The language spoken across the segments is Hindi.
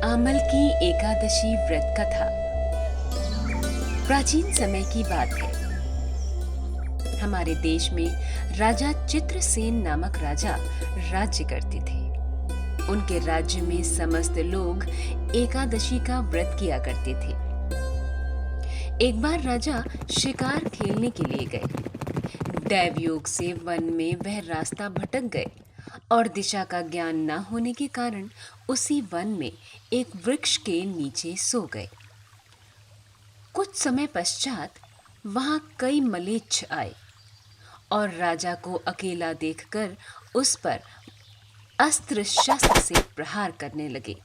आमल की एकादशी व्रत कथा प्राचीन समय की बात है। हमारे देश में राजा चित्रसेन नामक राजा राज्य करते थे। उनके राज्य में समस्त लोग एकादशी का व्रत किया करते थे। एक बार राजा शिकार खेलने के लिए गए। दैवयोग से वन में वह रास्ता भटक गए और दिशा का ज्ञान न होने के कारण उसी वन में एक वृक्ष के नीचे सो गए। कुछ समय पश्चात वहां कई मलेच्छ आए और राजा को अकेला देखकर उस पर अस्त्र शस्त्र से प्रहार करने लगे।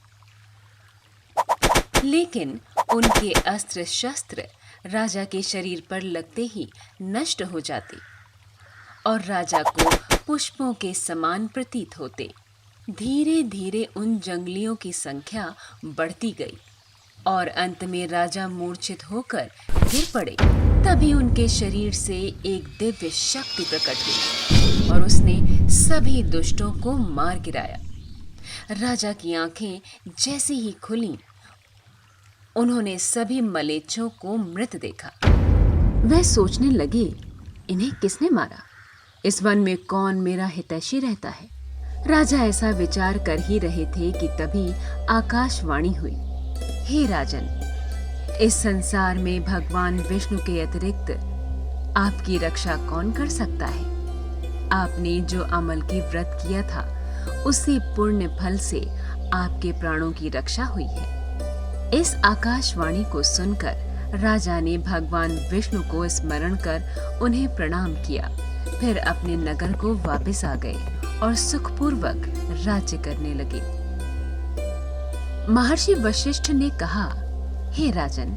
लेकिन उनके अस्त्र शस्त्र राजा के शरीर पर लगते ही नष्ट हो जाते और राजा को पुष्पों के समान प्रतीत होते। धीरे धीरे उन जंगलियों की संख्या बढ़ती गई और अंत में राजा मूर्छित होकर गिर पड़े। तभी उनके शरीर से एक दिव्य शक्ति प्रकट हुई और उसने सभी दुष्टों को मार गिराया। राजा की आंखें जैसे ही खुलीं, उन्होंने सभी मलेच्छों को मृत देखा। वह सोचने लगे, इन्हें किसने मारा? इस वन में कौन मेरा हितैषी रहता है? राजा ऐसा विचार कर ही रहे थे कि तभी आकाशवाणी हुई, हे राजन, इस संसार में भगवान विष्णु के अतिरिक्त आपकी रक्षा कौन कर सकता है? आपने जो अमल की व्रत किया था, उसी पुण्य फल से आपके प्राणों की रक्षा हुई है। इस आकाशवाणी को सुनकर राजा ने भगवान विष्णु को स्मरण कर उन्हें प्रणाम किया। फिर अपने नगर को वापस आ गए और सुखपूर्वक राज्य करने लगे। महर्षि वशिष्ठ ने कहा, हे राजन,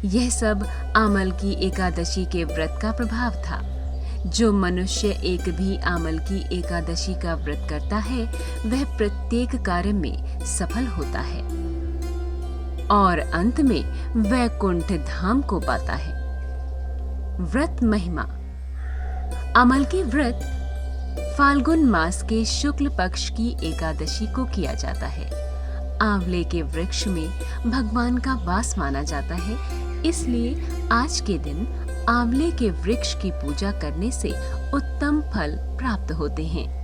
यह सब आमल की एकादशी के व्रत का प्रभाव था। जो मनुष्य एक भी आमल की एकादशी का व्रत करता है, वह प्रत्येक कार्य में सफल होता है और अंत में वैकुंठ धाम को पाता है। व्रत महिमा। अमल की व्रत फाल्गुन मास के शुक्ल पक्ष की एकादशी को किया जाता है। आंवले के वृक्ष में भगवान का वास माना जाता है, इसलिए आज के दिन आंवले के वृक्ष की पूजा करने से उत्तम फल प्राप्त होते हैं।